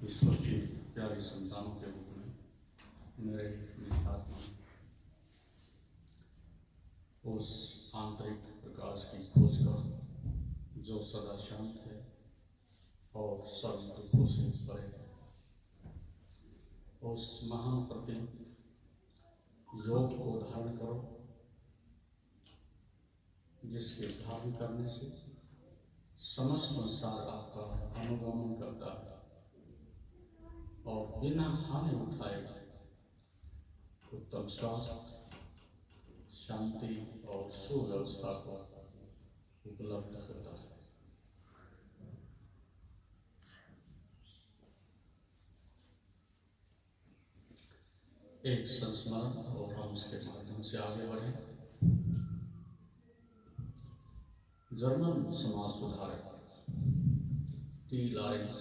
ईश्वर की प्यारी संतानों के रूप में मेरे निजात्मा उस आंतरिक प्रकाश की खोज कर जो सदा शांत है और सब दुखों से परे है, उस महान प्रतीक योग को धारण करो, जिसके धारण करने से समस्त संसार आपका अनुगमन करता है और बिना हानि उठाए उत्तम स्वास्थ्य, शांति और सुव्यवस्था को उपलब्ध होता है। एक संस्मरण और हम इसके माध्यम से आगे बढ़े। जर्मन समाज सुधारक टी लॉरेंस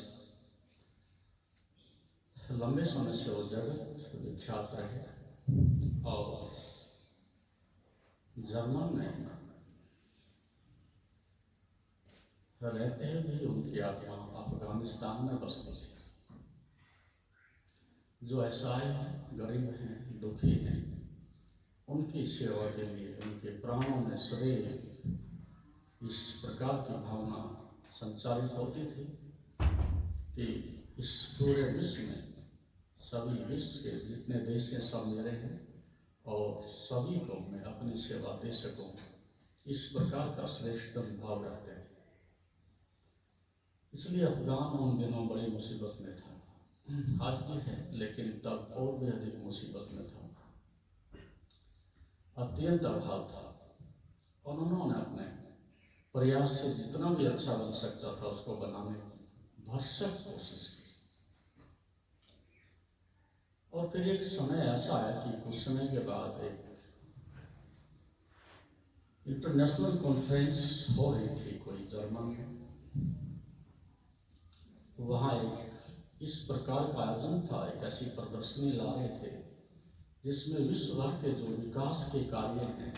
लंबे समय से वो जगत विख्यात रहे और जर्मन में रहते हुए भी उनकी आत्मा अफगानिस्तान में बसती थी। जो असहाय हैं, गरीब हैं, दुखी हैं, उनकी सेवा के लिए उनके प्राणों में सदैव इस प्रकार की भावना संचारित होती थी कि इस पूरे विश्व में सभी विश्व के जितने देश हैं सब मेरे हैं और सभी को मैं अपनी सेवा दे सकूं, इस प्रकार का श्रेष्ठ भाव रखते थे। इसलिए अफगान उन दिनों बड़ी मुसीबत में था, आज भी है, लेकिन तब और भी अधिक मुसीबत में था, अत्यंत अभाव था। और उन्होंने अपने प्रयास से जितना भी अच्छा बन सकता था उसको बनाने की भरसक कोशिश की। और फिर एक समय ऐसा आया कि कुछ समय के बाद एक इंटरनेशनल कॉन्फ्रेंस हो रही थी कोई जर्मन में। वहाँ एक इस प्रकार का आयोजन था, एक ऐसी प्रदर्शनी ला रहे थे जिसमें विश्व भर के जो विकास के कार्य हैं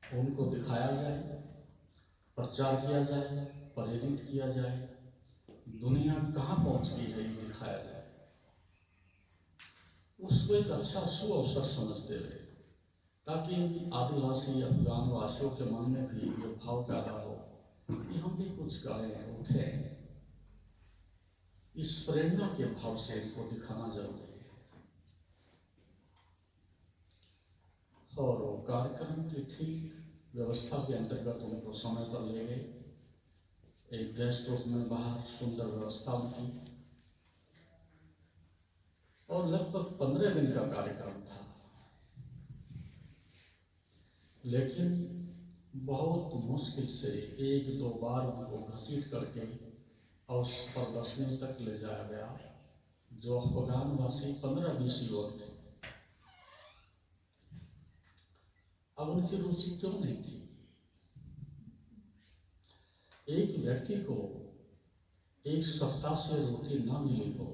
उनको दिखाया जाए, प्रचार किया जाए, प्रेरित किया जाए, दुनिया कहाँ पहुँच गई है ये दिखाया जाए। उसको एक अच्छा सुअवसर समझते थे ताकि आदिवासी अफगान वासियों के मन में भी ये भाव पैदा हो कि हम भी कुछ करें, उठें। इस प्रेरणा के भाव से इनको दिखाना जरूरी है। और वो कार्यक्रम की ठीक व्यवस्था के अंतर्गत उनको समय पर ले गए। एक गेस्ट रूम में बाहर सुंदर व्यवस्था उनकी और लगभग 15 दिन का कार्यक्रम था। लेकिन बहुत मुश्किल से एक दो बार उनको घसीट करके और प्रदर्शनी तक ले जाया गया। जो अफगान वासी 15-20 युवक थे, अब उनकी रुचि क्यों नहीं थी? एक व्यक्ति को एक सप्ताह से रोटी ना मिली हो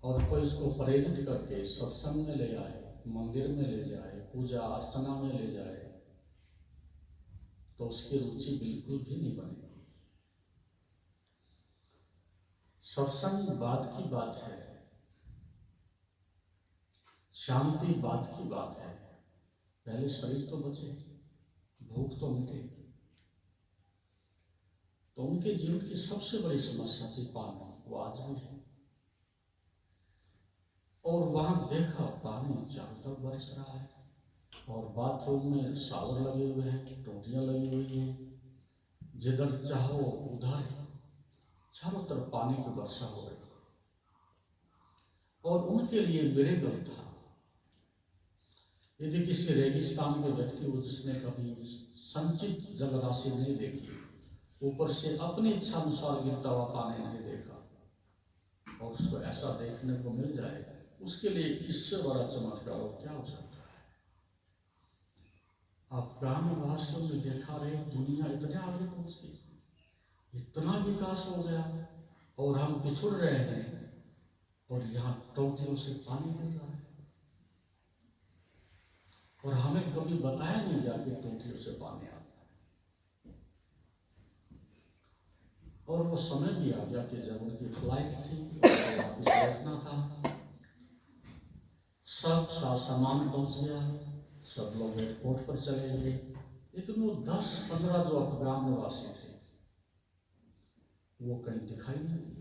और कोई इसको प्रेरित करके सत्संग में ले आए, मंदिर में ले जाए, पूजा अर्चना में ले जाए, तो उसकी रुचि बिल्कुल भी नहीं बनेगी। सत्संग बात की बात है, शांति बात की बात है। पहले शरीर तो बचे, भूख तो मिटे। तो उनके जीवन की सबसे बड़ी समस्या थी पानी, वो आज भी है। और वहां देखा पानी चारों तरफ बरस रहा है और बाथरूम में शावर लगे हुए हैं, टोटियां लगी हुई हैं, जिधर चाहो उधर चारों तरफ पानी की वर्षा हो रही। और उनके लिए मिरेकल था। यदि किसी रेगिस्तान के व्यक्ति को जिसने कभी संचित जल राशि नहीं देखी, ऊपर से अपनी इच्छा अनुसार गिरता हुआ पानी नहीं देखा, और उसको ऐसा देखने को मिल जाए, उसके लिए इससे बड़ा चमत्कार और क्या हो सकता है? अफगान वासियों ने देखा रहे दुनिया इतने आगे पहुंच गई, इतना विकास हो गया और हम पिछड़ रहे हैं और यहाँ टोटियों से पानी मिल रहा है और हमें कभी बताया नहीं गया कि टोटियों से पानी आता है। और वो समय भी आ गया कि जब उनकी फ्लाइट थी सामान पहुंच गया, सब लोग एयरपोर्ट पर चले गए, लेकिन वो 10-15 जो अफगान निवासी थे वो कहीं दिखाई नहीं दिए।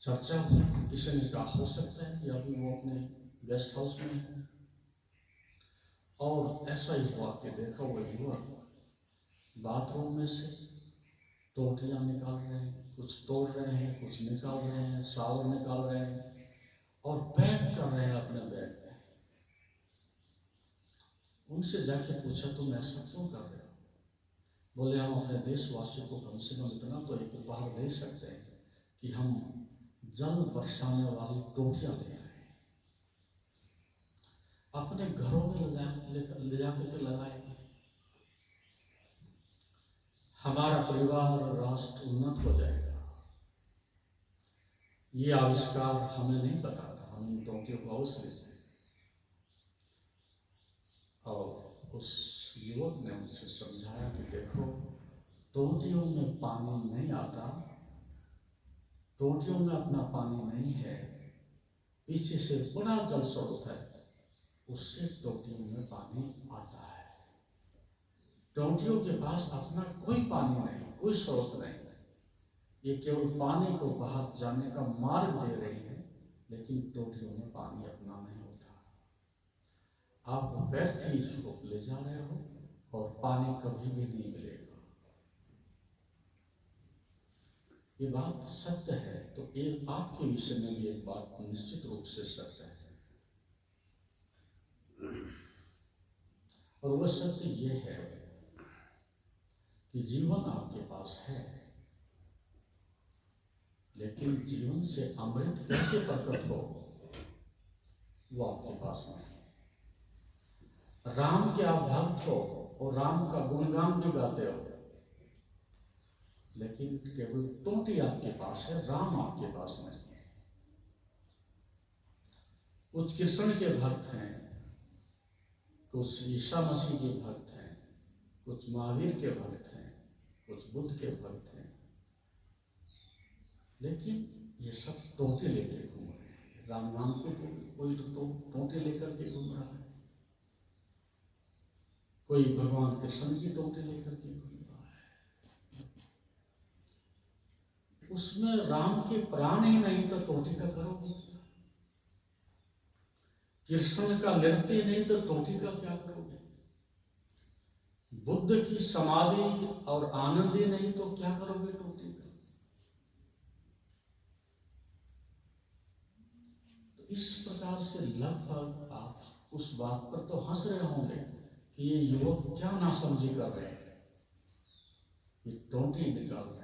चर्चा हुई, किसी ने कहा हो सकता है कि अभी वो अपने गेस्ट हाउस में है। और ऐसा ही हुआ कि देखा वो युवक बाथरूम में से टोटियां निकाल रहे हैं, कुछ तोड़ रहे हैं, कुछ निकाल रहे हैं, शावर निकाल रहे हैं और पैक कर रहे हैं अपने बैग में। उनसे जाके पूछा तुम ऐसा क्यों कर रहे हो? बोले हम अपने देशवासियों को कम से कम इतना तो एक उपहार दे सकते हैं कि हम जल बरसाने वाली टोटियां दे रहे हैं, अपने घरों में ले जाकर के लगाएंगे, हमारा परिवार राष्ट्र उन्नत हो जाएगा। ये आविष्कार हमें नहीं पता था, हम इन टोटियों को अवश्य लेते। और उस युवक ने मुझसे समझाया कि देखो, टोटियों में पानी नहीं आता, टोटियों में अपना पानी नहीं है, पीछे से बड़ा जल स्रोत है, उससे टोटियों में पानी आता है। टोटियों के पास अपना कोई पानी नहीं, कोई स्रोत नहीं, ये केवल पानी को बाहर जाने का मार्ग दे रही है, लेकिन टोटियों में पानी अपना नहीं होता। आप व्यर्थ ही इसको ले जा रहे हो और पानी कभी भी नहीं मिलेगा। ये बात सत्य है, तो एक आपके विषय में भी एक बात निश्चित रूप से सत्य है, और वह सत्य ये है कि जीवन आपके पास है, लेकिन जीवन से अमृत कैसे प्रकट हो वो आपके पास नहीं। राम के आप भक्त हो और राम का गुणगान भी गाते हो, लेकिन केवल टोटी आपके पास है, राम आपके पास नहीं है। कुछ कृष्ण के भक्त हैं, कुछ ईसा मसीह के भक्त हैं, कुछ महावीर के भक्त हैं, कुछ बुद्ध के भक्त हैं, लेकिन ये सब टोटे लेके घूम रहे हैं। राम नाम के कोई तो टोटे लेकर के घूम रहा है, कोई भगवान कृष्ण की टोटे लेकर के घूम रहा है। उसमें राम के प्राण ही नहीं तो टोटी का करोगे क्या? कृष्ण का नृत्य नहीं तो टोटी का क्या करोगे? बुद्ध की समाधि और आनंद ही नहीं तो क्या करोगे टोटी का? तो इस प्रकार से लगभग आप उस बात पर तो हंस रहे होंगे कि ये युवक क्या नासमझी कर रहे हैं, ये टोटी निकाल रहे हैं,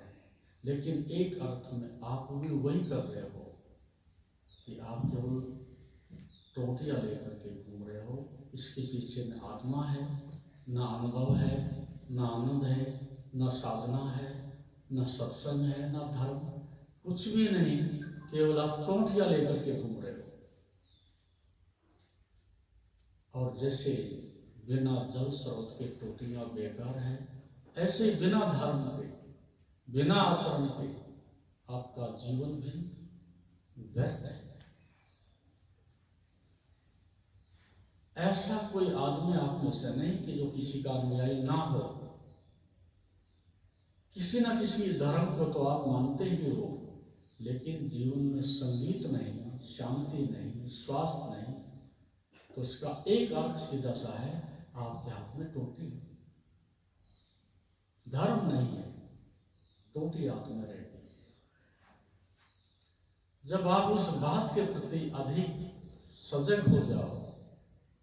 लेकिन एक अर्थ में आप भी वही कर रहे हो कि आप केवल टोटियां लेकर के घूम रहे हो। इसके पीछे न आत्मा है, न अनुभव है, न आनंद है, न साधना है, न सत्संग है, न धर्म, कुछ भी नहीं, केवल आप टोटियां लेकर के घूम रहे हो। और जैसे बिना जल स्रोत के टोटियां बेकार है, ऐसे बिना धर्म के, बिना आचरण के आपका जीवन भी व्यर्थ है। ऐसा कोई आदमी आप में से नहीं कि जो किसी का अनुयायी ना हो। किसी ना किसी धर्म को तो आप मानते ही हो, लेकिन जीवन में संगीत नहीं, शांति नहीं, स्वास्थ्य नहीं, तो इसका एक अर्थ सीधा सा है, आपके हाथ में टोटी है, धर्म नहीं है, टोटी हाथ में रहेगी। जब आप इस बात के प्रति अधिक सजग हो जाओ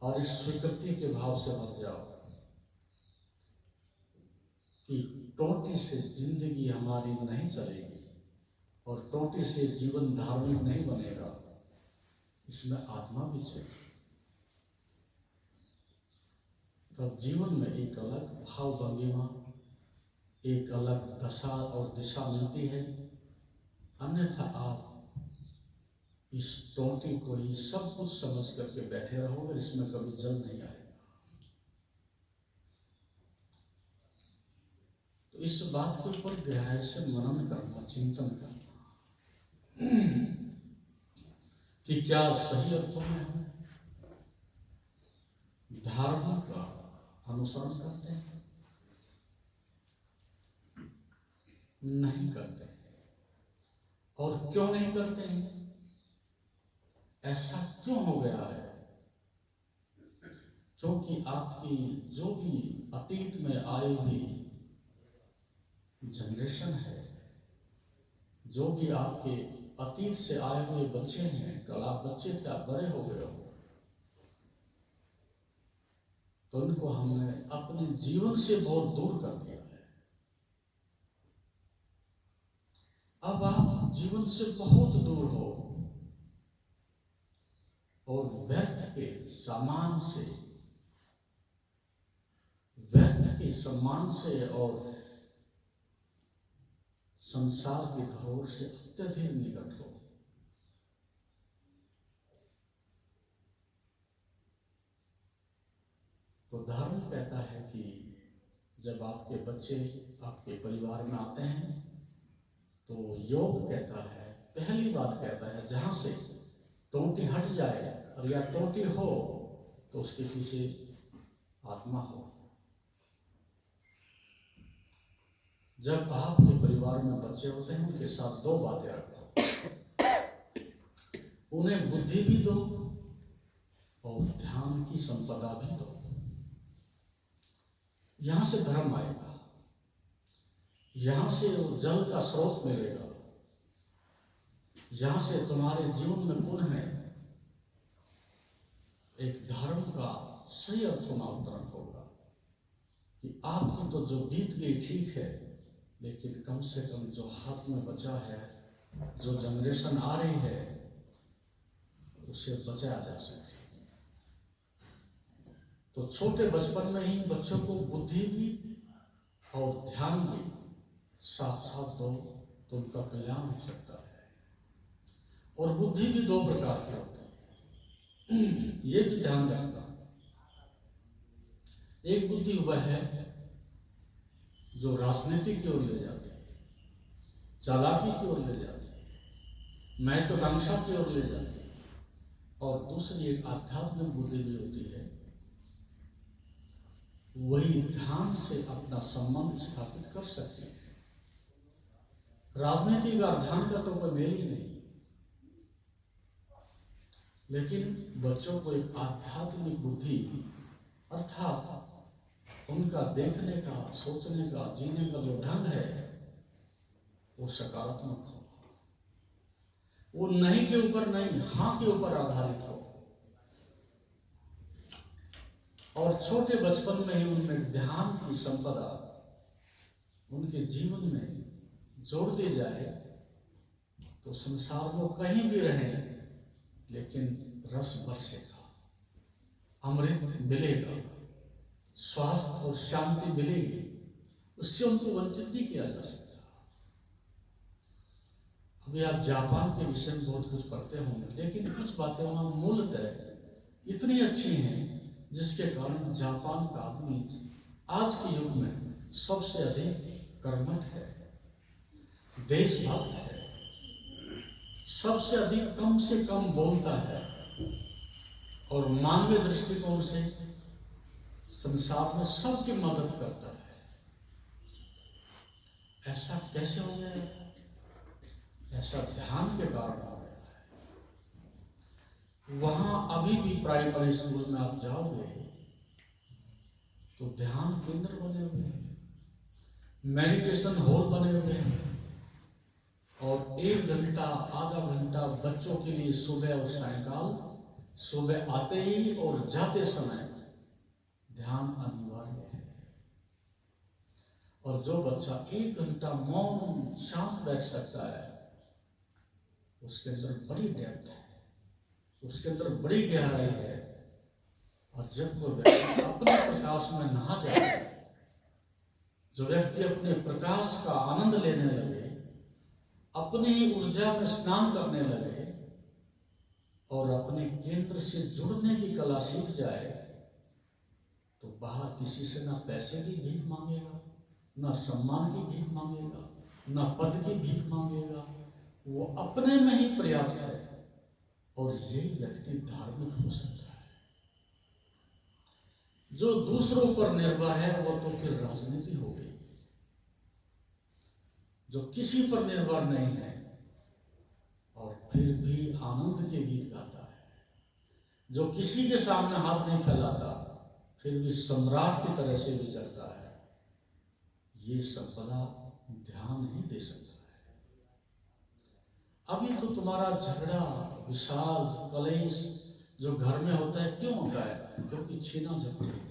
और इस स्वीकृति के भाव से भर जाओ कि टोटी से जिंदगी हमारी नहीं चलेगी और टोटी से जीवन धार्मिक नहीं बनेगा, इसमें आत्मा भी चाहिए, तब जीवन में एक अलग भाव भंगिमा, एक अलग दशा और दिशा मिलती है। अन्यथा आप इस टोटी को ही सब कुछ समझ करके बैठे रहोगे, इसमें कभी जल नहीं आएगा। तो इस बात के ऊपर गहराई से मनन करना, चिंतन करना कि क्या सही अर्थों में हम धर्म का अनुसरण करते हैं? नहीं करते। और क्यों नहीं करते हैं? ऐसा क्यों हो गया है? क्योंकि आपकी जो भी अतीत में आई हुई जनरेशन है, जो भी आपके अतीत से आए हुए बच्चे हैं, कल आप बच्चे थे, आप बड़े हो गए हो, तो उनको हमने अपने जीवन से बहुत दूर कर दिया है। अब आप जीवन से बहुत दूर हो और व्यर्थ के सामान से, व्यर्थ के सम्मान से और संसार की धरोहर से अत्यधिक निकट हो। तो धर्म कहता है कि जब आपके बच्चे आपके परिवार में आते हैं, तो योग कहता है, पहली बात कहता है, जहां से टोंटी हट जाए और या टोंटी हो तो उसके पीछे आत्मा हो। जब आपके परिवार में बच्चे होते हैं, उनके साथ दो बातें रखो, उन्हें बुद्धि भी दो और ध्यान की संपदा भी दो। यहां से धर्म आएगा, यहां से जल का स्रोत मिलेगा, यहां से तुम्हारे जीवन में पुनः एक धर्म का सही अर्थों में अवतरण होगा कि आपकी तो जो बीत गई ठीक है, लेकिन कम से कम जो हाथ में बचा है, जो जनरेशन आ रही है, उसे बचाया जा सके। तो छोटे बचपन में ही बच्चों को बुद्धि भी और ध्यान भी साथ साथ दो तो उनका कल्याण हो सकता है। और बुद्धि भी दो प्रकार की होती है, ये भी ध्यान रखना। एक बुद्धि वह है जो राजनीति की ओर ले जाती है, चालाकी की ओर ले जाती है, महत्वाकांक्षा की ओर ले जाती है। और दूसरी एक आध्यात्मिक बुद्धि भी होती है, वही ध्यान से अपना संबंध स्थापित कर सकती है। राजनीति का ध्यान का तो कोई मेल ही नहीं, लेकिन बच्चों को एक आध्यात्मिक बुद्धि अर्थात उनका देखने का, सोचने का, जीने का जो ढंग है वो सकारात्मक हो, वो नहीं के ऊपर नहीं, हाँ के ऊपर आधारित हो। और छोटे बचपन में ही उनमें ध्यान की संपदा उनके जीवन में जोड़ दी जाए तो संसार में कहीं भी रहें, लेकिन रस बरसेगा, अमृत मिलेगा, स्वास्थ्य और शांति मिलेगी, उससे उनको वंचित नहीं किया जा सकता। अभी आप जापान के विषय में बहुत कुछ पढ़ते होंगे, लेकिन कुछ बातें वहां मूलतः इतनी अच्छी हैं जिसके कारण जापान का आदमी आज के युग में सबसे अधिक कर्मठ है, देशभक्त है, सबसे अधिक कम से कम बोलता है और मानवीय दृष्टिकोण से संसार में सबकी मदद करता है। ऐसा कैसे हो गया? ऐसा ध्यान के कारण हो गया है। वहां अभी भी प्राइमरी स्कूल में आप जाओगे तो ध्यान केंद्र बने हुए हैं, मेडिटेशन हॉल बने हुए हैं, और 1 घंटा आधा घंटा बच्चों के लिए सुबह और सायंकाल, सुबह आते ही और जाते समय ध्यान अनिवार्य है। और जो बच्चा 1 घंटा मौन शांत बैठ सकता है, उसके अंदर बड़ी डेप्थ है, उसके अंदर बड़ी गहराई है। और जब वो व्यक्ति अपने प्रकाश में नहा जाए, जो व्यक्ति अपने प्रकाश का आनंद लेने लगे, अपनी ही ऊर्जा में स्नान करने लगे और अपने केंद्र से जुड़ने की कला सीख जाए, तो बाहर किसी से ना पैसे की भीख मांगेगा, ना सम्मान की भीख मांगेगा, ना पद की भीख मांगेगा। वो अपने में ही पर्याप्त है। और यही व्यक्ति धार्मिक हो सकता है। जो दूसरों पर निर्भर है वो तो फिर राजनीति हो गई। जो किसी पर निर्भर नहीं है और फिर भी आनंद के गीत गाता है, जो किसी के सामने हाथ नहीं फैलाता फिर भी सम्राट की तरह से विचरता है, ये संपदा ध्यान नहीं दे सकता है। अभी तो तुम्हारा झगड़ा, विषाद, कलेश जो घर में होता है क्यों होता है? क्योंकि छीना झपटी है।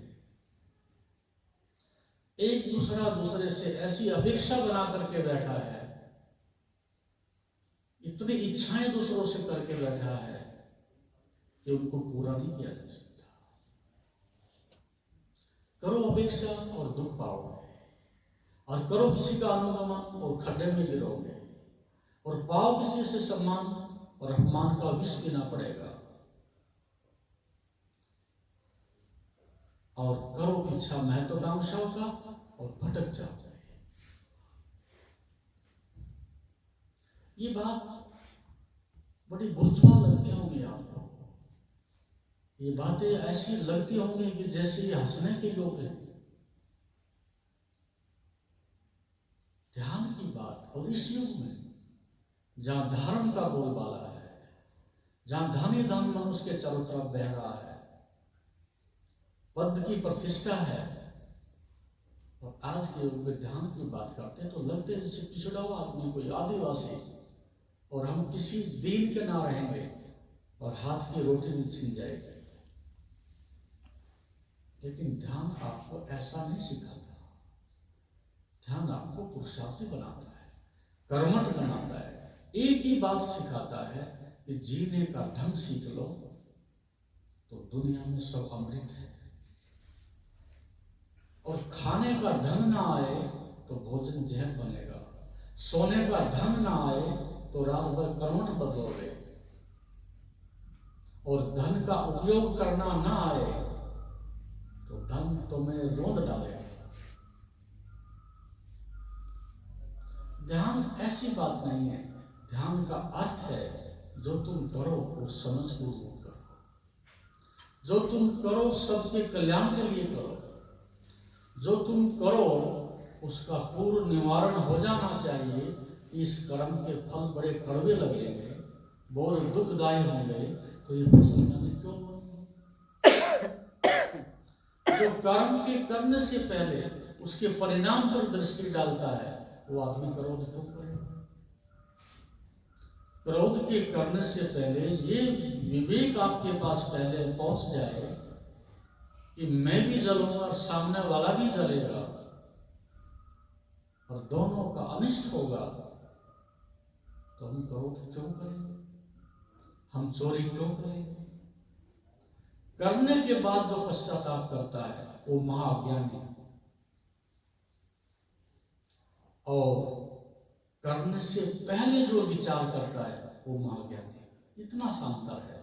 एक दूसरे से ऐसी अपेक्षा बना करके बैठा है, इतनी इच्छाएं दूसरों से करके बैठा है कि उनको पूरा नहीं किया जा सकता। करो अपेक्षा और दुख पाओगे, और करो किसी का अनुगमन और खड्डे में गिरोगे, और पाओ किसी से सम्मान और अपमान का विष पीना पड़ेगा। और करो पीछा महत्वाकांक्षाओं का और भटक जाओगे। ये बात बड़ी बुझवा लगती होंगी आपको, ये बातें ऐसी लगती होंगी कि जैसे ये हंसने के योग है। ध्यान की बात, और इस युग में जहां धर्म का बोलबाला है, जहां धन ही धन मनुष्य के चारों तरफ बह रहा है, पद की प्रतिष्ठा है, और आज के युग में ध्यान की बात करते हैं तो लगते हैं जैसे पिछड़ा हुआ आदमी, कोई आदिवासी, और हम किसी दीन के ना रहेंगे और हाथ की रोटी भी छीन जाएगी। लेकिन ध्यान आपको ऐसा नहीं सिखाता। ध्यान आपको पुरुषार्थी बनाता है, कर्मठ बनाता है। एक ही बात सिखाता है कि जीने का ढंग सीख लो तो दुनिया में सब अमृत है, और खाने का ढंग ना आए तो भोजन जहर बनेगा, सोने का ढंग ना आए तो रात भर कर्मठ बदलोगे, और धन का उपयोग करना ना आए तो धन तुम्हें रोंद डालेगा। ध्यान ऐसी बात नहीं है। ध्यान का अर्थ है जो तुम करो वो समझपूर्वक करो, जो तुम करो सबके कल्याण के लिए करो, जो तुम करो उसका पूर्ण निवारण हो जाना चाहिए कि इस कर्म के फल बड़े कड़वे लगेंगे, बहुत दुखदायी होंगे, तो ये फसल मैंने क्यों बनी? जो कर्म के करने से पहले उसके परिणाम पर दृष्टि डालता है वो आदमी क्रोध क्यों करेगा? क्रोध के करने से पहले ये विवेक आपके पास पहले पहुंच जाए कि मैं भी जलूंगा और सामने वाला भी जलेगा और दोनों का अनिष्ट होगा, तो हम क्रोध क्यों करेंगे? हम चोरी क्यों करेंगे? करने के बाद जो पश्चाताप करता है वो महाज्ञानी, और करने से पहले जो विचार करता है वो महाज्ञानी। इतना शानदार है।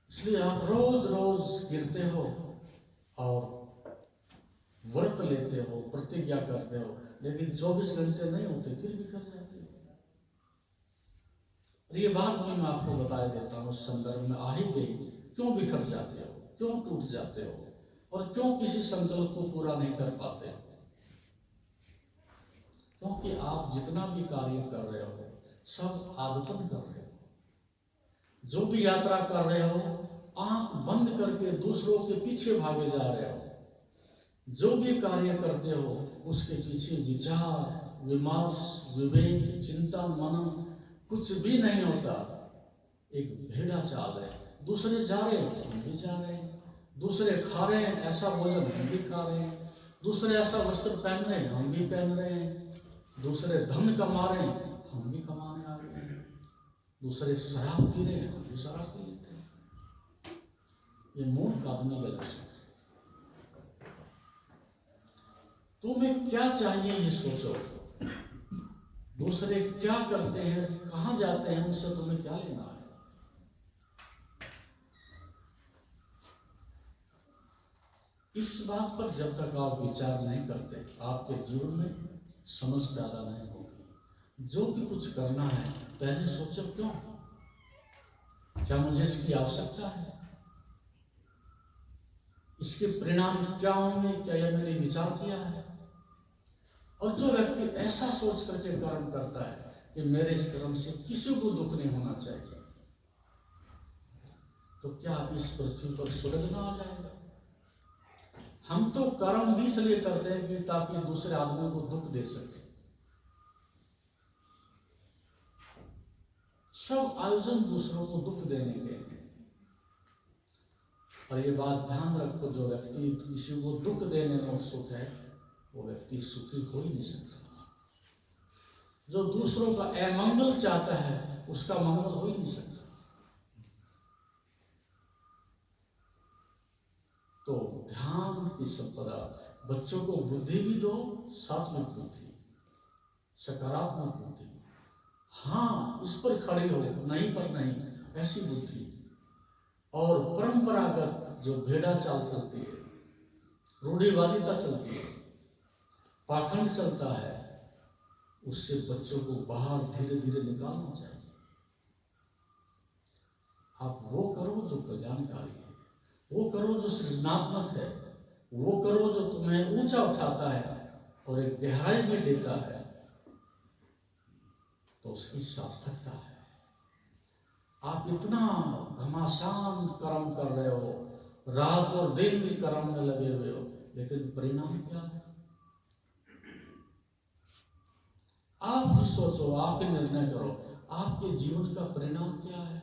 इसलिए आप रोज रोज गिरते हो और व्रत लेते हो, प्रतिज्ञा करते हो, लेकिन 24 घंटे नहीं होते फिर बिखर जाते हो। ये बात भी मैं आपको बता देता हूँ, संदर्भ में आ ही गई। क्यों बिखर जाते हो, क्यों टूट जाते हो, और क्यों किसी संकल्प को पूरा नहीं कर पाते? क्योंकि आप जितना भी कार्य कर रहे हो सब आदतन कर रहे हो। जो भी यात्रा कर रहे हो आंख बंद करके दूसरों के पीछे भागे जा रहे हो। जो भी कार्य करते हो उसके पीछे विचार, विमर्श, विवेक, चिंता, मनन कुछ भी नहीं होता। एक भेड़ा चाल है, दूसरे जा रहे हैं हम भी जा रहे हैं, दूसरे खा रहे हैं ऐसा भोजन हम भी खा रहे हैं, दूसरे ऐसा वस्त्र पहन रहे हैं हम भी पहन रहे हैं, दूसरे धन कमा रहे हैं हम भी कमाने आ रहे हैं, दूसरे शराब पी रहे हैं हम भी शराब पी लेते हैं। ये मूर्ख आदमी का लक्षण। तुम्हें क्या चाहिए ये सोचो। दूसरे क्या करते हैं, कहां जाते हैं, उनसे तुम्हें क्या लेना है? इस बात पर जब तक आप विचार नहीं करते आपके जीवन में समझ पैदा नहीं होगी। जो भी कुछ करना है पहले सोचो क्यों। क्या मुझे इसकी आवश्यकता है? इसके परिणाम क्या होंगे? क्या यह मैंने विचार किया है? और जो व्यक्ति ऐसा सोच करके कर्म करता है कि मेरे इस कर्म से किसी को दुख नहीं होना चाहिए, तो क्या इस पृथ्वी पर स्वर्ग ना आ जाएगा? हम तो कर्म भी इसलिए करते हैं कि ताकि दूसरे आदमी को दुख दे सके। सब आयोजन दूसरों को दुख देने के हैं। और ये बात ध्यान रखो, जो व्यक्ति किसी को दुख देने में उत्सुक है वो व्यक्ति सुखी हो ही नहीं सकता। जो दूसरों का अमंगल चाहता है उसका मंगल हो ही नहीं सकता। तो ध्यान की संपदा, बच्चों को बुद्धि भी दो, सात्विक बुद्धि, सकारात्मक बुद्धि। हाँ, इस पर खड़े हो, नहीं पर नहीं, ऐसी बुद्धि। और परंपरागत जो भेड़ा चाल चलती है, रूढ़िवादिता चलती है, पाखंड चलता है, उससे बच्चों को बाहर धीरे धीरे निकालना चाहिए। आप वो करो जो कल्याणकारी है, वो करो जो सृजनात्मक है, वो करो जो तुम्हें ऊंचा उठाता है और एक गहराई में देता है, तो उसकी सार्थकता है। आप इतना घमासान कर्म कर रहे हो, रात और दिन भी कर्म में लगे हुए हो, लेकिन परिणाम क्या है? आप ही सोचो, आप ही निर्णय करो, आपके जीवन का परिणाम क्या है?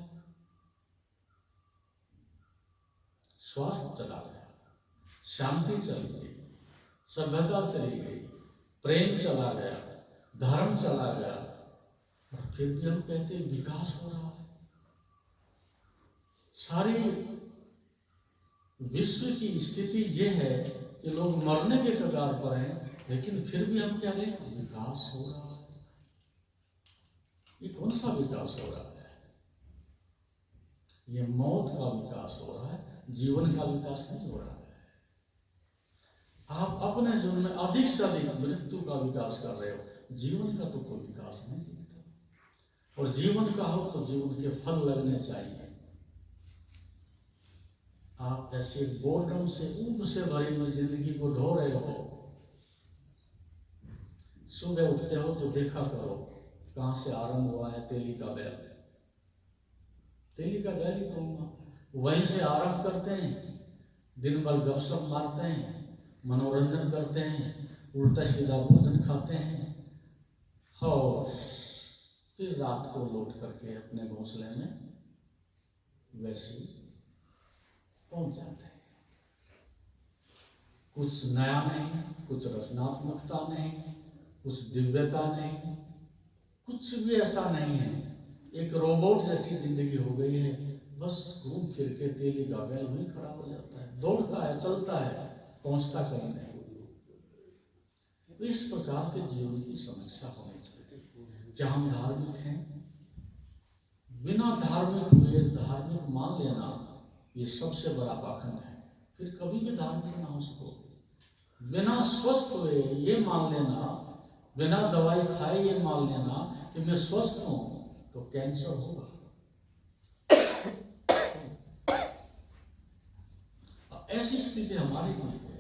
स्वास्थ्य चला गया, शांति चली गई, सभ्यता चली गई, प्रेम चला गया, धर्म चला गया, और फिर भी हम कहते हैं विकास हो रहा है। सारी विश्व की स्थिति यह है कि लोग मरने के कगार पर हैं, लेकिन फिर भी हम क्या कहें? विकास हो रहा है। ये कौन सा विकास हो रहा है? ये मौत का विकास हो रहा है, जीवन का विकास नहीं हो रहा है। आप अपने जीवन में अधिक से अधिक मृत्यु का विकास कर रहे हो, जीवन का तो कोई विकास नहीं दिखता। और जीवन का हो तो जीवन के फल लगने चाहिए। आप ऐसे बोर्डम से, ऊब से भरी हुई जिंदगी को ढो रहे हो। सुबह उठते हो तो देखा करो कहां से आरंभ हुआ है तेली का बैल। तेली का बैल ही कहूंगा, वहीं से आरंभ करते हैं, दिन भर गपशप मारते हैं, मनोरंजन करते हैं, उल्टा सीधा भोजन खाते हैं, और फिर रात को लौट करके अपने घोंसले में वैसे पहुंच जाते हैं। कुछ नया नहीं, कुछ रचनात्मकता नहीं, कुछ दिव्यता नहीं, कुछ भी ऐसा नहीं है। एक रोबोट जैसी जिंदगी हो गई है। बस घूम फिर के तेली का बैल वहीं खड़ा हो जाता है, दौड़ता है, चलता है, पहुंचता कहीं नहीं। इस प्रकार के जीवन की समस्या होनी चाहिए। क्या हम धार्मिक हैं? बिना धार्मिक हुए धार्मिक मान लेना ये सबसे बड़ा पाखंड है। फिर कभी भी धार्मिक ना हो सको। बिना स्वस्थ हुए ये मान लेना, बिना दवाई खाए ये मान लेना कि मैं स्वस्थ हूं, तो कैंसर होगा। ऐसी स्थिति हमारी हुई है।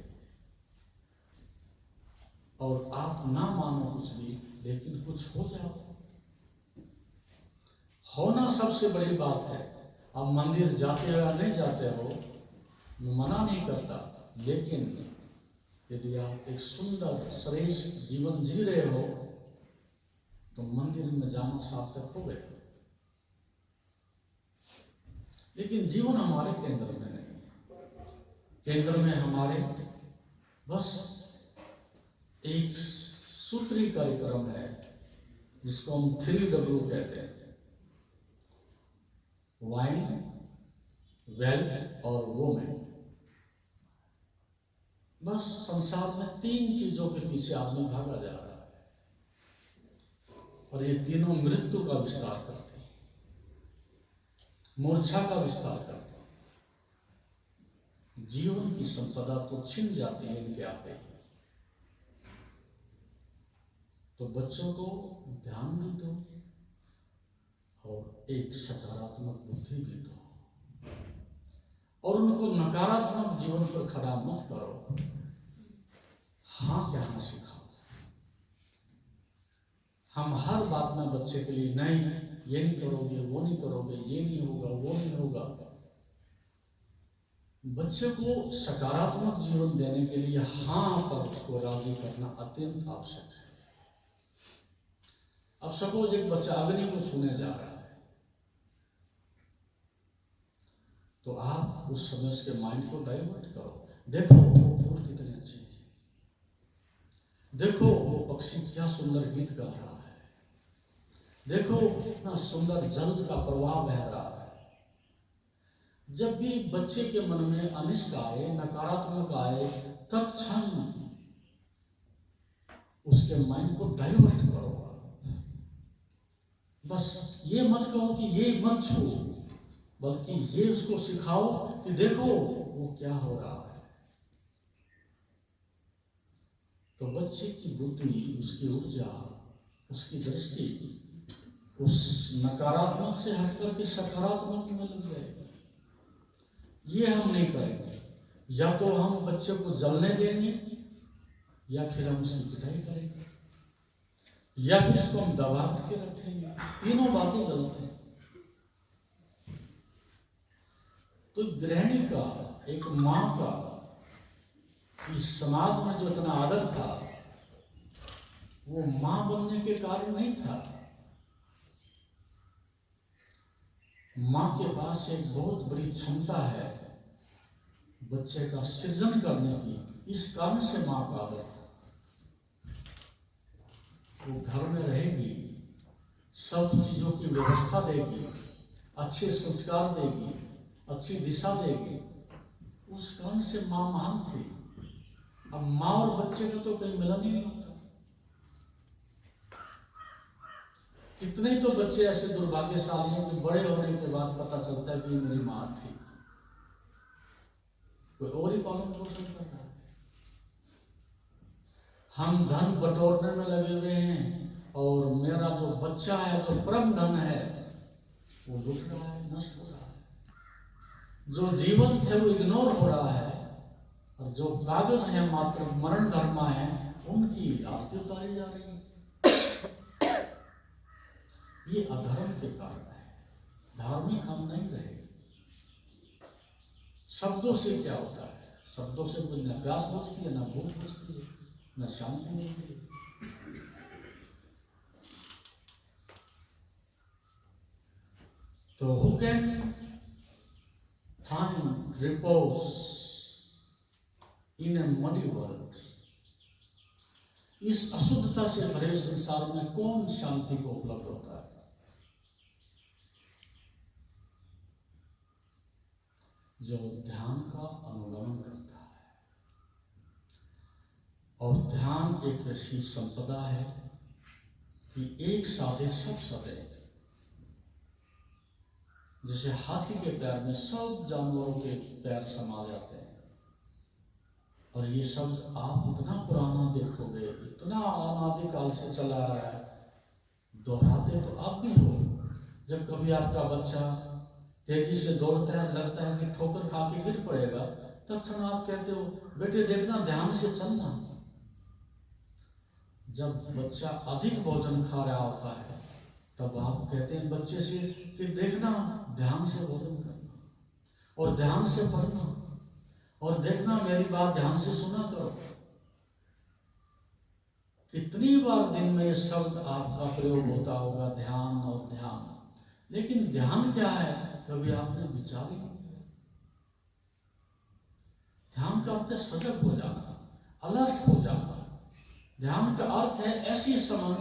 और आप ना मानो कुछ भी, लेकिन कुछ हो जाओ। होना सबसे बड़ी बात है। आप मंदिर जाते हो या नहीं जाते हो, मना नहीं करता, लेकिन यदि आप एक सुंदर श्रेष्ठ जीवन जी रहे हो तो मंदिर में जाना सार्थक हो गया। लेकिन जीवन हमारे केंद्र में नहीं। केंद्र में हमारे बस एक सूत्री कार्यक्रम है जिसको हम 3W कहते हैं, वाइन, वेल्थ और वोमेन। बस संसार में 3 चीजों के पीछे आदमी भागा जा रहा है, और ये तीनों मृत्यु का विस्तार करते हैं, मूर्छा का विस्तार करते हैं। जीवन की संपदा तो छिन जाती है इनके आते ही। तो बच्चों को ध्यान भी दो और एक सकारात्मक बुद्धि भी दो और उनको नकारात्मक जीवन पर खड़ा मत करो। हाँ कहना सिखाओ। हम हर बात में बच्चे के लिए नहीं, ये नहीं करोगे, वो नहीं करोगे, ये नहीं होगा, वो नहीं होगा। बच्चे को सकारात्मक जीवन देने के लिए हाँ पर उसको राजी करना अत्यंत आवश्यक है। अब सपोज एक बच्चा अग्नि को छूने जा रहा है, तो आप उस समय उसके माइंड को डाइवर्ट करो। देखो वो फूल कितने अच्छे हैं, देखो वो पक्षी क्या सुंदर गीत गा रहा है, देखो कितना सुंदर जल का प्रवाह बह रहा है। जब भी बच्चे के मन में अनिष्ट आए, नकारात्मक आए, तत्क्षण उसके माइंड को डाइवर्ट करो। बस ये मत कहो कि ये मत छू, बल्कि ये उसको सिखाओ कि देखो वो क्या हो रहा है। तो बच्चे की बुद्धि, उसकी ऊर्जा, उसकी दृष्टि उस नकारात्मक से हटकर के सकारात्मक में लग जाएगी। ये हम नहीं करेंगे। या तो हम बच्चे को जलने देंगे, या फिर हम उसकी पिटाई करेंगे, या फिर उसको हम दबा करके रखेंगे। तीनों बातें गलत हैं। तो गृहिणी का, एक मां का इस समाज में जो इतना आदर था, वो मां बनने के कारण नहीं था। मां के पास एक बहुत बड़ी क्षमता है बच्चे का सृजन करने की। इस कारण से मां का आदर था। वो घर में रहेगी, सब चीजों की व्यवस्था देगी, अच्छे संस्कार देगी, अच्छी दिशा देगी। उस कारण से मां महान थी। अब मां और बच्चे का तो कहीं मिलन ही नहीं होता। कितने तो बच्चे ऐसे दुर्भाग्यशाली हैं कि बड़े होने के बाद पता चलता है कि मेरी मां थी, कोई और ही पालन पोषण कर रहा है। हम धन बटोरने में लगे हुए हैं और मेरा जो बच्चा है, जो परम धन है, वो लुट रहा है, नष्ट हो रहा है। जो जीवन थे वो इग्नोर हो रहा है, और जो कागज है मात्र मरण धर्मा है, उनकी आरती उतारी जा रही है। ये अधर्म के कारण है। धार्मिक हम नहीं रहे। शब्दों से क्या होता है? शब्दों से कोई न प्यास बुझती है, न भूख बुझती है, न शांति मिलती है। तो who can find repose in a muddy world? इस अशुद्धता से भरे संसार में कौन शांति को उपलब्ध होता है? जो ध्यान का अनुगमन करता है। और ध्यान एक ऐसी संपदा है कि एक साधे सब सदे। जैसे हाथी के पैर में सब जानवरों के पैर समा जाते हैं। और ये शब्द आप इतना पुराना देखोगे, इतना अनादिकाल से चला आ रहा है, दोहराते तो आप भी हो। जब कभी आपका बच्चा तेजी से दौड़ता है, लगता है कि ठोकर खा के गिर पड़ेगा, तत्क्षण आप कहते हो बेटे देखना, ध्यान से चलना। जब बच्चा अधिक भोजन खा रहा होता है, तब आप कहते हैं बच्चे से कि देखना, ध्यान से भोजन करना और ध्यान से पढ़ना, और देखना मेरी बात ध्यान से सुना करो। कितनी बार दिन में ये शब्द आपका प्रयोग होता होगा, ध्यान और ध्यान। लेकिन ध्यान क्या है, कभी आपने विचार ही नहीं किया। ध्यान का अर्थ है सजग हो जाना, अलर्ट हो जाना। ध्यान का अर्थ है ऐसी समझ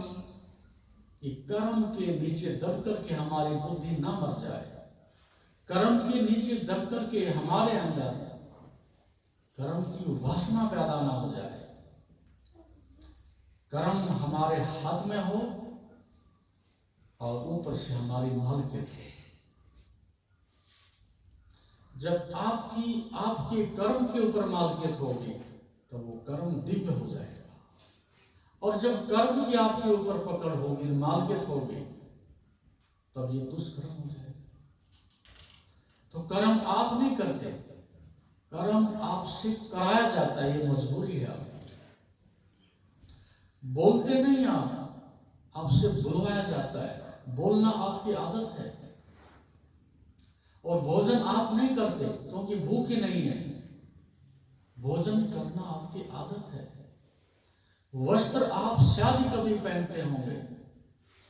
कि कर्म के नीचे दब करके हमारी बुद्धि ना मर जाए, कर्म के नीचे दब करके हमारे अंदर कर्म की वासना पैदा ना हो जाए, कर्म हमारे हाथ में हो और ऊपर से हमारी मालकियत हो। जब आपके कर्म के ऊपर मालकियत होगी तो वो कर्म दिव्य हो जाएगा। और जब कर्म की आपके ऊपर पकड़ होगी, मालकियत होगी, तब ये दुष्कर्म हो जाएगा। तो कर्म आप नहीं करते, कर्म आपसे कराया जाता है, ये मजबूरी है आपकी। बोलते नहीं आप, आपसे बुलवाया जाता है, बोलना आपकी आदत है। और भोजन आप नहीं करते क्योंकि भूख ही नहीं है, भोजन करना आपकी आदत है। वस्त्र आप शायद ही कभी पहनते होंगे,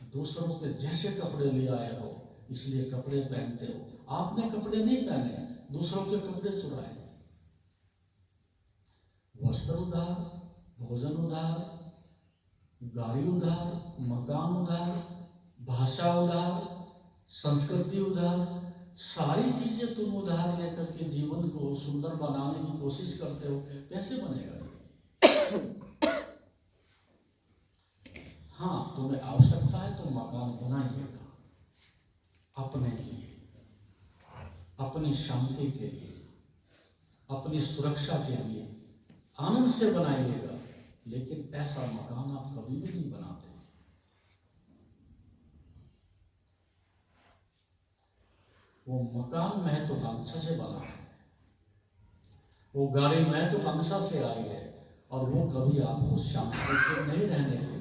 दूसरों के जैसे कपड़े ले आए हो इसलिए कपड़े पहनते हो। आपने कपड़े नहीं पहने, दूसरों के कपड़े चुराए। वस्त्र उधार, भोजन उधार, गाड़ी उधार, मकान उधार, भाषा उधार, संस्कृति उधार, सारी चीजें तुम उधार लेकर के जीवन को सुंदर बनाने की कोशिश करते हो, कैसे बनेगा? हाँ, तुम्हें आवश्यकता है तो मकान बनाइएगा, अपने लिए, अपनी शांति के लिए, अपनी सुरक्षा के लिए आनंद से बनाइएगा, लेकिन ऐसा मकान आप कभी भी नहीं बनाते। वो मकान महत्वाकांक्षा से बना है, वो गाड़ी महत्वाकांक्षा से आई है, और वो कभी आपको शांति से नहीं रहने देगा।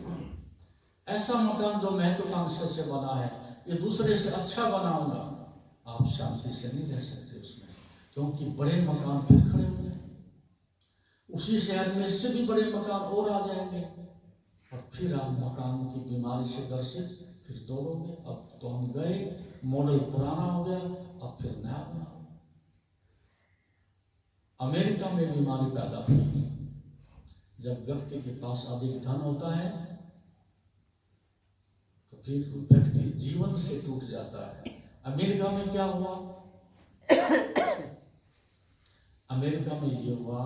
ऐसा मकान जो महत्वाकांक्षा से बना है, ये दूसरे से अच्छा बनाऊंगा, आप शांति से नहीं रह सकते उसमें, क्योंकि बड़े मकान फिर खड़े हो जाएंगे, उसी शहर में इससे भी बड़े मकान और आ जाएंगे, और फिर आप मकान की बीमारी से ग्रसित फिर दौड़ोगे। अब तो हम गए, मॉडल पुराना हो गया, अब फिर नया बनाओ। अमेरिका में बीमारी पैदा हुई, जब व्यक्ति के पास अधिक धन होता है तो फिर व्यक्ति जीवन से टूट जाता है। अमेरिका में क्या हुआ? अमेरिका में ये हुआ